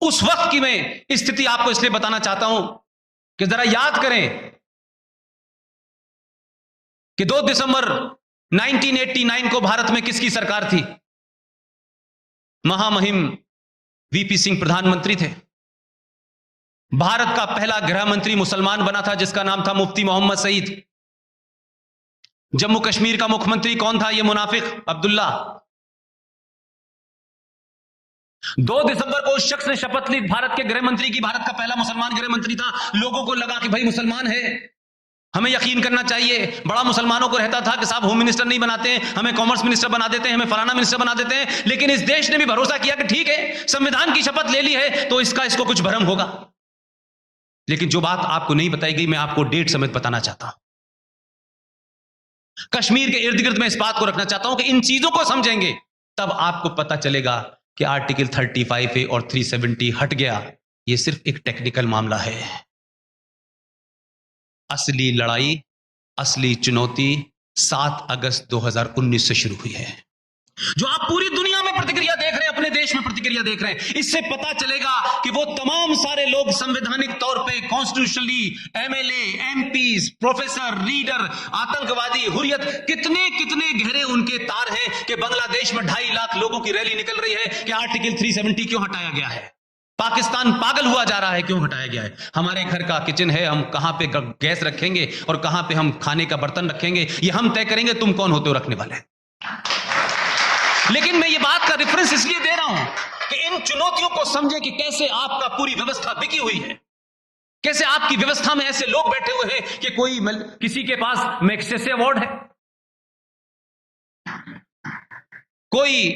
उस वक्त की मैं स्थिति आपको इसलिए बताना चाहता हूं कि जरा याद करें कि 2 दिसंबर 1989 को भारत में किसकी सरकार थी? महामहिम वीपी सिंह प्रधानमंत्री थे। भारत का पहला गृह मंत्री मुसलमान बना था, जिसका नाम था मुफ्ती मोहम्मद सईद। जम्मू कश्मीर का मुख्यमंत्री कौन था? यह मुनाफिक अब्दुल्ला। 2 दिसंबर को उस शख्स ने शपथ ली भारत के गृह मंत्री की। भारत का पहला मुसलमान गृह मंत्री था। लोगों को लगा कि भाई मुसलमान है, हमें यकीन करना चाहिए। बड़ा मुसलमानों को रहता था कि साहब होम मिनिस्टर नहीं बनाते हैं, हमें कॉमर्स मिनिस्टर बना देते हैं, हमें फलाना मिनिस्टर बना देते हैं। लेकिन इस देश ने भी भरोसा किया कि ठीक है, संविधान की शपथ ले ली है तो इसको कुछ भरम होगा। लेकिन जो बात आपको नहीं बताई गई, मैं आपको डेट समेत बताना चाहता हूं। कश्मीर के इर्द गिर्द मैं इस बात को रखना चाहता हूं कि इन चीजों को समझेंगे तब आपको पता चलेगा कि आर्टिकल 35A और 370 हट गया। यह सिर्फ एक टेक्निकल मामला है। असली लड़ाई, असली चुनौती 7 अगस्त 2019 से शुरू हुई है। जो आप पूरी दुनिया में प्रतिक्रिया देख रहे हैं, अपने देश में प्रतिक्रिया देख रहे हैं, इससे पता चलेगा कि वो तमाम सारे लोग संवैधानिक तौर पे constitutionally MLA, MPs, professor, reader, आतंकवादी, हुर्रियत, कितने कितने गहरे उनके तार हैं कि बांग्लादेश में 2.5 लाख लोगों की रैली निकल रही है कि आर्टिकल 370 क्यों हटाया गया है। पाकिस्तान पागल हुआ जा रहा है, क्यों हटाया गया है। हमारे घर का किचन है, हम कहां पे गैस रखेंगे और कहां पे हम खाने का बर्तन रखेंगे, ये हम तय करेंगे, तुम कौन होते हो रखने वाले। लेकिन मैं ये बात का रेफरेंस इसलिए दे रहा हूं कि इन चुनौतियों को समझें कि कैसे आपका पूरी व्यवस्था बिकी हुई है, कैसे आपकी व्यवस्था में ऐसे लोग बैठे हुए हैं कि किसी के पास मैग्सेसे अवार्ड है, कोई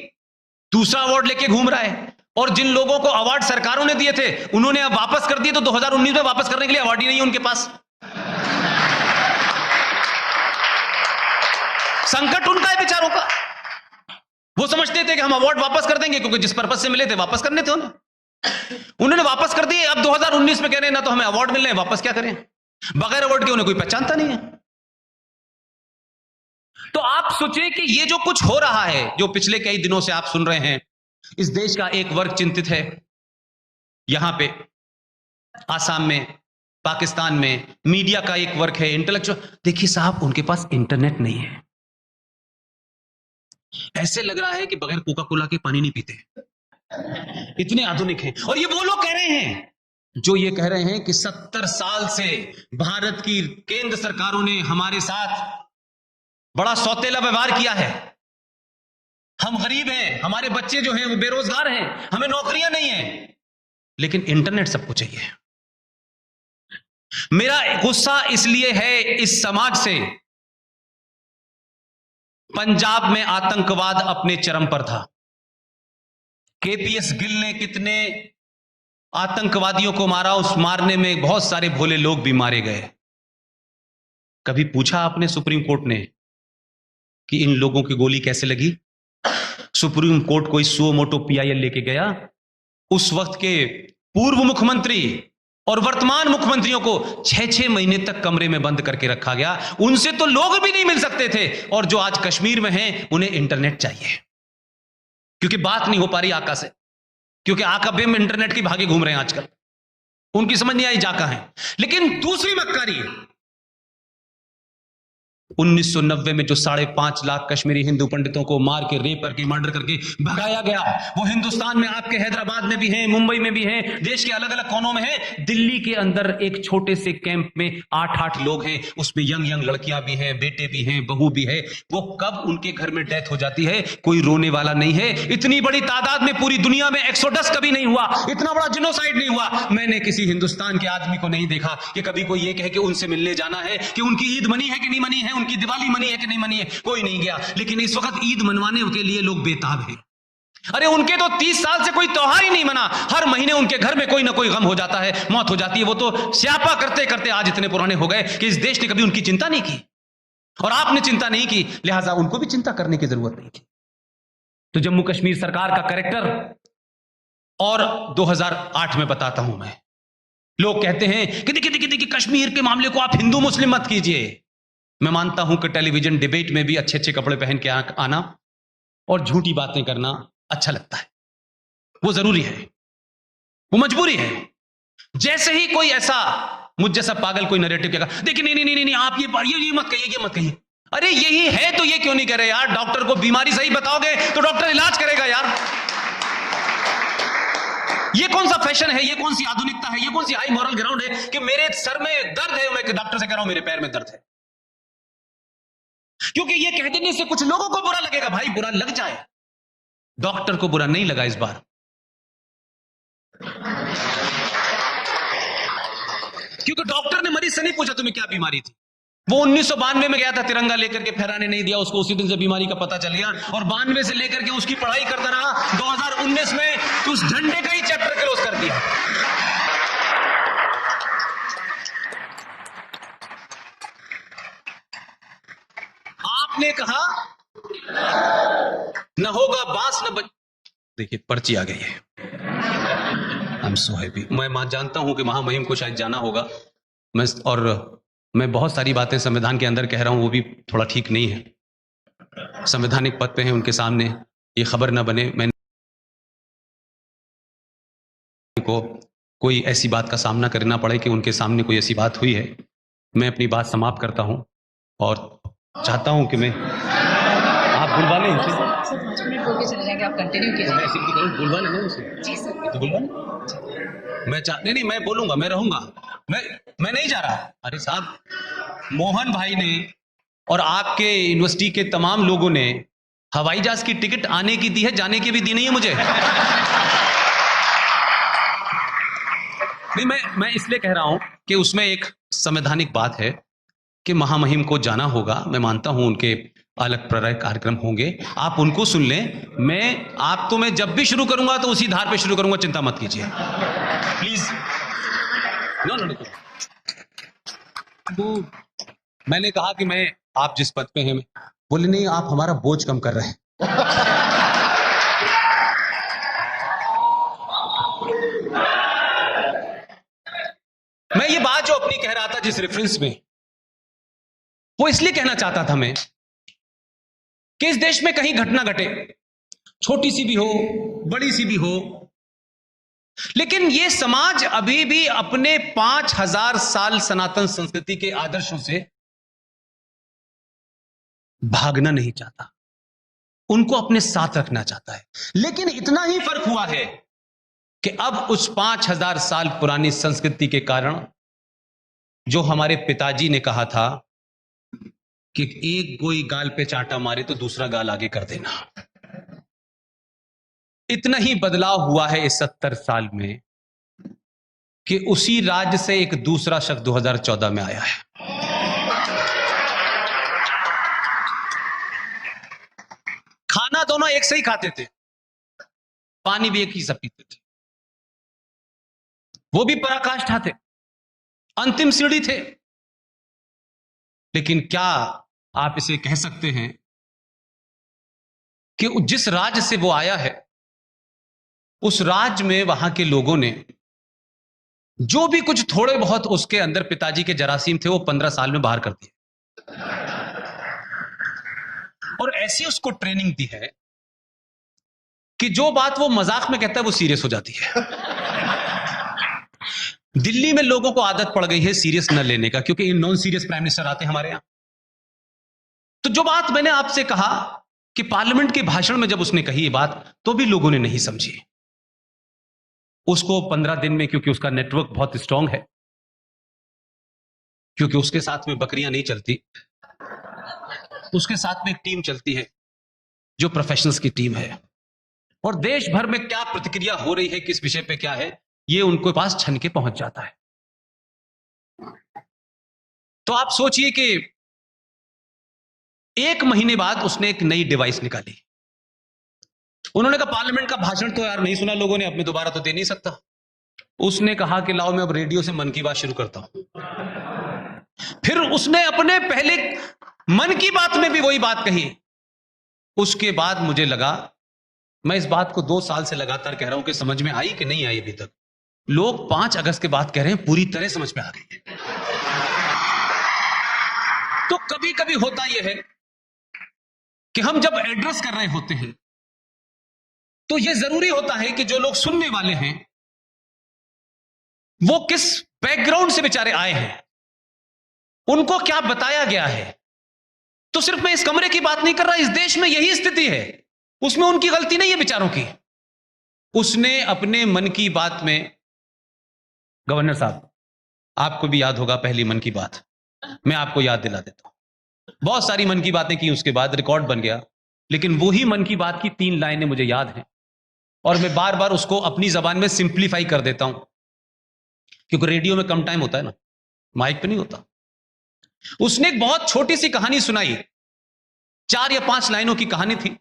दूसरा अवार्ड लेके घूम रहा है, और जिन लोगों को अवार्ड सरकारों ने दिए थे उन्होंने अब वापस कर दिए, तो 2019 में वापस करने के लिए अवार्ड ही नहीं है उनके पास। संकट उनका है बेचारों का। वो समझते थे कि हम अवार्ड वापस कर देंगे क्योंकि जिस पर्पस से मिले थे वापस करने थे उन्होंने वापस कर दिए। अब 2019 में कह रहे हैं ना तो हमें अवार्ड मिल रहे हैं, वापस क्या करें। बगैर अवार्ड के उन्हें कोई पहचानता नहीं है। तो आप सोचिए कि ये जो कुछ हो रहा है, जो पिछले कई दिनों से आप सुन रहे हैं, इस देश का एक वर्ग चिंतित है। यहां पे आसाम में, पाकिस्तान में मीडिया का एक वर्ग है, इंटेलेक्चुअल। देखिए साहब, उनके पास इंटरनेट नहीं है। ऐसे लग रहा है कि बगैर कोका कोला के पानी नहीं पीते, इतने आधुनिक हैं। और ये वो लोग कह रहे हैं जो ये कह रहे हैं कि 70 साल से भारत की केंद्र सरकारों ने हमारे साथ बड़ा सौतेला व्यवहार किया है। हम गरीब हैं, हमारे बच्चे जो हैं वो बेरोजगार हैं, हमें नौकरियां नहीं हैं, लेकिन इंटरनेट सबको चाहिए। मेरा गुस्सा इसलिए है इस समाज से। पंजाब में आतंकवाद अपने चरम पर था। केपीएस गिल ने कितने आतंकवादियों को मारा, उस मारने में बहुत सारे भोले लोग भी मारे गए। कभी पूछा आपने सुप्रीम कोर्ट ने कि इन लोगों की गोली कैसे लगी? सुप्रीम कोर्ट कोई सुओ मोटो पीआईएल लेके गया? उस वक्त के पूर्व मुख्यमंत्री और वर्तमान मुख्यमंत्रियों को 6-6 महीने तक कमरे में बंद करके रखा गया। उनसे तो लोग भी नहीं मिल सकते थे। और जो आज कश्मीर में हैं, उन्हें इंटरनेट चाहिए क्योंकि बात नहीं हो पा रही आका से, क्योंकि आका बेम इंटरनेट की भागे घूम रहे हैं आजकल। उनकी समझ नहीं आई जाका है। लेकिन दूसरी मक्कारी, 1990 में जो 5.5 लाख कश्मीरी हिंदू पंडितों को मार के, रेप करके, मर्डर करके भगाया गया, वो हिंदुस्तान में आपके हैदराबाद में भी हैं, मुंबई में भी हैं, देश के अलग अलग कोनों में हैं। दिल्ली के अंदर एक छोटे से कैंप में 8-8 लोग हैं, उसमें यंग लड़कियां भी हैं, बेटे भी हैं, बहू भी है। वो कब उनके घर में डेथ हो जाती है, कोई रोने वाला नहीं है। इतनी बड़ी तादाद में पूरी दुनिया में एक्सोडस कभी नहीं हुआ, इतना बड़ा जिनोसाइड नहीं हुआ। मैंने किसी हिंदुस्तान के आदमी को नहीं देखा कि कभी कोई ये कहे कि उनसे मिलने जाना है, कि उनकी ईद मनी है कि नहीं मनी है, उनकी दिवाली मनी है कि नहीं मनी है। कोई नहीं गया। लेकिन इस वक्त ईद मनवाने के लिए लोग बेताब हैं। अरे उनके तो 30 साल से कोई त्योहार ही नहीं मना। हर महीने उनके घर में कोई ना कोई गम हो जाता है, मौत हो जाती है। वो तो स्यापा करते करते आज इतने पुराने हो गए कि इस देश ने कभी उनकी चिंता नहीं की, और आपने चिंता नहीं की, लिहाजा उनको भी चिंता करने की जरूरत नहीं थी। तो जम्मू कश्मीर सरकार का कैरेक्टर और 2008 में बताता हूं मैं। लोग कहते हैं कि देखिए कश्मीर के मामले को आप हिंदू मुस्लिम मत कीजिए। मैं मानता हूं कि टेलीविजन डिबेट में भी अच्छे अच्छे कपड़े पहन के आना और झूठी बातें करना अच्छा लगता है, वो जरूरी है। वो मजबूरी है। जैसे ही कोई ऐसा मुझ जैसा पागल कोई नैरेटिव कहेगा, देखिए नहीं नहीं नहीं नहीं आप ये मत कहिए, ये मत कहिए। अरे यही है तो ये क्यों नहीं कह रहे यार? डॉक्टर को बीमारी सही बताओगे तो डॉक्टर इलाज करेगा यार। ये कौन सा फैशन है? ये कौन सी आधुनिकता है? ये कौन सी हाई मॉरल ग्राउंड है कि मेरे सर में दर्द है, मैं डॉक्टर से कह रहा हूं मेरे पैर में दर्द है? क्योंकि ये कह देने से कुछ लोगों को बुरा लगेगा। भाई बुरा लग जाए, डॉक्टर को बुरा नहीं लगा इस बार, क्योंकि डॉक्टर ने मरीज से नहीं पूछा तुम्हें क्या बीमारी थी। वो 1992 में गया था तिरंगा लेकर के, फहराने नहीं दिया उसको, उसी दिन से बीमारी का पता चल गया और 92 से लेकर के उसकी पढ़ाई करता रहा। 2019 में उस झंडे का ही चैप्टर क्लोज कर दिया। आपने कहा न होगा बांस न बज, देखिए पर्ची आ गई है। I am so happy. मैं जानता हूं कि महामहिम को शायद जाना होगा, मैं बहुत सारी बातें संविधान के अंदर कह रहा हूं, वो भी थोड़ा ठीक नहीं है। संवैधानिक पद पे हैं, उनके सामने ये खबर ना बने मैं को कोई ऐसी बात का सामना करना पड़े कि उनके सामने कोई ऐसी बात हुई है। मैं अपनी बात समाप्त करता हूं और चाहता हूं कि मैं आप बुलवा लें उनसे। सर 5 मिनट बोल के चले जाएंगे, आप कंटिन्यू कीजिए। बुलवा लेना उसे। जी सर। तो बुलवा मैं नहीं मैं बोलूंगा, मैं रहूंगा, मैं नहीं जा रहा। अरे साहब, मोहन भाई ने और आपके यूनिवर्सिटी के तमाम लोगों ने हवाई जहाज की टिकट आने की दी है, जाने की भी दी नहीं है मुझे। नहीं, मैं इसलिए कह रहा हूं कि उसमें एक संवैधानिक बात है कि महामहिम को जाना होगा। मैं मानता हूं उनके अलग प्रकार कार्यक्रम होंगे, आप उनको सुन लें। मैं जब भी शुरू करूंगा तो उसी धार पे शुरू करूंगा, चिंता मत कीजिए प्लीज। नो तो मैंने कहा कि मैं आप जिस पद पे हैं, बोले नहीं आप हमारा बोझ कम कर रहे हैं। मैं ये बात जो अपनी कह रहा था जिस रेफरेंस में, वो इसलिए कहना चाहता था मैं कि इस देश में कहीं घटना घटे, छोटी सी भी हो बड़ी सी भी हो, लेकिन ये समाज अभी भी अपने 5000 साल सनातन संस्कृति के आदर्शों से भागना नहीं चाहता, उनको अपने साथ रखना चाहता है। लेकिन इतना ही फर्क हुआ है कि अब उस 5000 साल पुरानी संस्कृति के कारण, जो हमारे पिताजी ने कहा था कि एक कोई गाल पे चांटा मारे तो दूसरा गाल आगे कर देना, इतना ही बदलाव हुआ है इस 70 साल में कि उसी राज्य से एक दूसरा शख्स 2014 में आया है। खाना दोनों एक से ही खाते थे, पानी भी एक ही सब पीते थे, वो भी पराकाष्ठा थे, अंतिम सीढ़ी थे। लेकिन क्या आप इसे कह सकते हैं कि जिस राज्य से वो आया है, उस राज्य में वहां के लोगों ने जो भी कुछ थोड़े बहुत उसके अंदर पिताजी के जरासीम थे, वो 15 साल में बाहर कर दिए और ऐसी उसको ट्रेनिंग दी है कि जो बात वो मजाक में कहता है वो सीरियस हो जाती है। दिल्ली में लोगों को आदत पड़ गई है सीरियस न लेने का, क्योंकि in non serious prime minister आते हैं हमारे यहां। तो जो बात मैंने आपसे कहा कि पार्लियामेंट के भाषण में जब उसने कही ये बात, तो भी लोगों ने नहीं समझी उसको 15 दिन में, क्योंकि उसका नेटवर्क बहुत स्ट्रांग है, क्योंकि उसके साथ में बकरियां नहीं चलती, उसके साथ में एक टीम चलती है जो प्रोफेशनल्स की टीम है, और देश भर में क्या प्रतिक्रिया हो रही है, किस विषय पे क्या है, ये उनके पास छन के पहुंच जाता है। तो आप सोचिए कि 1 महीने बाद उसने एक नई डिवाइस निकाली। उन्होंने कहा पार्लियामेंट का भाषण तो यार नहीं सुना लोगों ने, अब मैं दोबारा तो दे नहीं सकता। उसने कहा कि लाओ मैं अब रेडियो से मन की बात शुरू करता हूं। फिर उसने अपने पहले मन की बात में भी वही बात कही। उसके बाद मुझे लगा, मैं इस बात को 2 साल से लगातार कह रहा हूं कि समझ में आई कि नहीं आई अभी तक। लोग 5 अगस्त के बाद कह रहे हैं पूरी तरह समझ में आ गई है। तो कभी कभी होता यह है कि हम जब एड्रेस कर रहे होते हैं तो यह जरूरी होता है कि जो लोग सुनने वाले हैं वो किस बैकग्राउंड से बेचारे आए हैं, उनको क्या बताया गया है। तो सिर्फ मैं इस कमरे की बात नहीं कर रहा, इस देश में यही स्थिति है, उसमें उनकी गलती नहीं है बेचारों की। उसने अपने मन की बात में, गवर्नर साहब आपको भी याद होगा पहली मन की बात, मैं आपको याद दिला देता हूं। बहुत सारी मन की बातें की, उसके बाद रिकॉर्ड बन गया, लेकिन वही मन की बात की 3 लाइनें मुझे याद हैं और मैं बार बार उसको अपनी जबान में सिंप्लीफाई कर देता हूं, क्योंकि रेडियो में कम टाइम होता है ना, माइक पे नहीं होता। उसने एक बहुत छोटी सी कहानी सुनाई, 4 या 5 लाइनों की कहानी थी,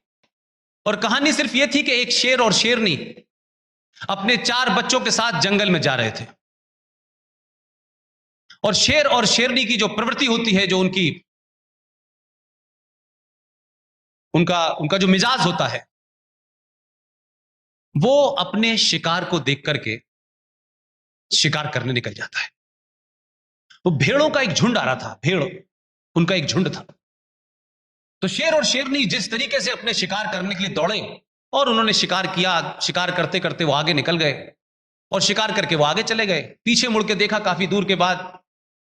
और कहानी सिर्फ यह थी कि एक शेर और शेरनी अपने 4 बच्चों के साथ जंगल में जा रहे थे, और शेर और शेरनी की जो प्रवृत्ति होती है, जो उनका जो मिजाज होता है, वो अपने शिकार को देख करके शिकार करने निकल जाता है। तो भेड़ों का एक झुंड आ रहा था, भेड़ उनका एक झुंड था। तो शेर और शेरनी जिस तरीके से अपने शिकार करने के लिए दौड़े, और उन्होंने शिकार किया, शिकार करते करते वो आगे निकल गए, और शिकार करके वो आगे चले गए। पीछे मुड़ के देखा काफी दूर के बाद,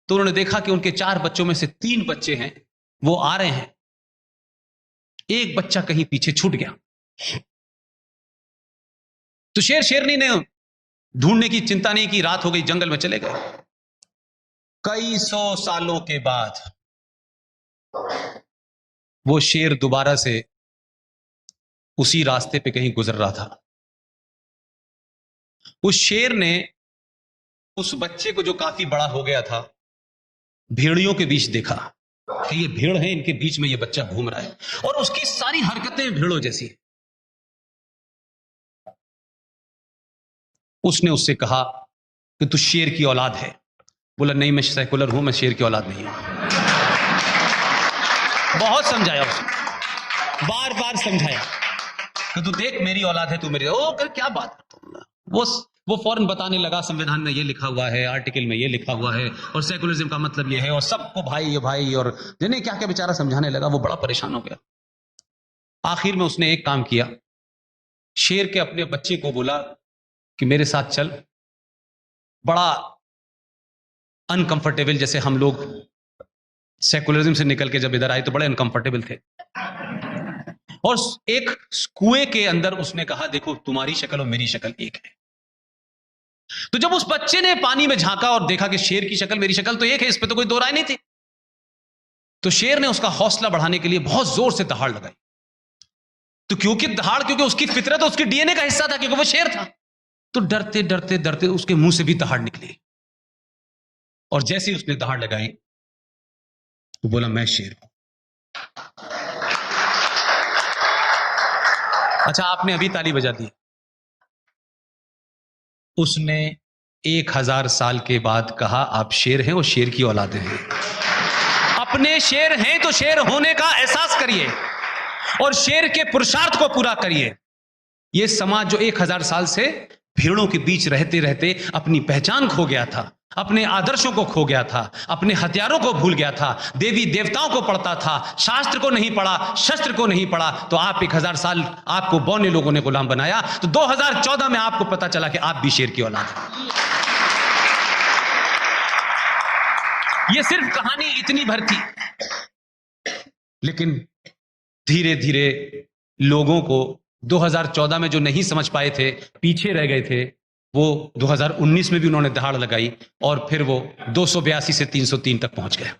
तो उन्होंने देखा कि उनके 4 बच्चों में से 3 बच्चे हैं, वो आ रहे हैं, एक बच्चा कहीं पीछे छूट गया। तो शेर शेरनी ने ढूंढने की चिंता नहीं की, रात हो गई, जंगल में चले गए। कई 100 सालों के बाद वो शेर दोबारा से उसी रास्ते पे कहीं गुजर रहा था। उस शेर ने उस बच्चे को, जो काफी बड़ा हो गया था, भेड़ियों के बीच देखा कि ये भेड़ है, इनके बीच में ये बच्चा घूम रहा है, और उसकी सारी हरकतें भेड़ों जैसी। उसने उससे कहा कि तू शेर की औलाद है। बोला नहीं, मैं सेकुलर हूं, मैं शेर की औलाद नहीं हूं। बहुत समझाया उसने, बार बार समझाया कि तू देख मेरी औलाद है, तू मेरी। ओ क्या बात है, वो फौरन बताने लगा, संविधान में ये लिखा हुआ है, आर्टिकल में ये लिखा हुआ है, और सेकुलरिज्म का मतलब ये है, और सबको भाई ये भाई, और जिन्हें क्या क्या बेचारा समझाने लगा। वो बड़ा परेशान हो गया। आखिर में उसने एक काम किया, शेर के अपने बच्चे को बोला कि मेरे साथ चल। बड़ा अनकंफर्टेबल, जैसे हम लोग सेकुलरिज्म से निकल के जब इधर आए तो बड़े अनकंफर्टेबल थे, और एक कुएं के अंदर उसने कहा देखो तुम्हारी शक्ल और मेरी शक्ल एक है। तो जब उस बच्चे ने पानी में झांका और देखा कि शेर की शक्ल मेरी शक्ल तो एक है, इस पे तो कोई दो राय नहीं थी, तो शेर ने उसका हौसला बढ़ाने के लिए बहुत जोर से दहाड़ लगाई। तो क्योंकि उसकी फितरत, उसकी डीएनए का हिस्सा था, क्योंकि वो शेर था, तो डरते डरते डरते उसके मुंह से भी दहाड़ निकली, और जैसे ही उसने दहाड़ लगाई तो बोला मैं शेर हूं। अच्छा, आपने अभी ताली बजा दी। उसने 1000 साल के बाद कहा आप शेर हैं और शेर की औलादें हैं। अपने शेर हैं तो शेर होने का एहसास करिए और शेर के पुरुषार्थ को पूरा करिए। यह समाज जो 1000 साल से भीड़ों के बीच रहते रहते अपनी पहचान खो गया था, अपने आदर्शों को खो गया था, अपने हथियारों को भूल गया था, देवी देवताओं को पढ़ता था, शास्त्र को नहीं पढ़ा, शस्त्र को नहीं पढ़ा, तो आप 1000 साल आपको बौने लोगों ने गुलाम बनाया। तो 2014 में आपको पता चला कि आप भी शेर की औलाद हैं। यह सिर्फ कहानी इतनी भर थी, लेकिन धीरे धीरे लोगों को 2014 में जो नहीं समझ पाए थे, पीछे रह गए थे, वो 2019 में भी उन्होंने दहाड़ लगाई और फिर वो 282 से 303 तक पहुंच गए।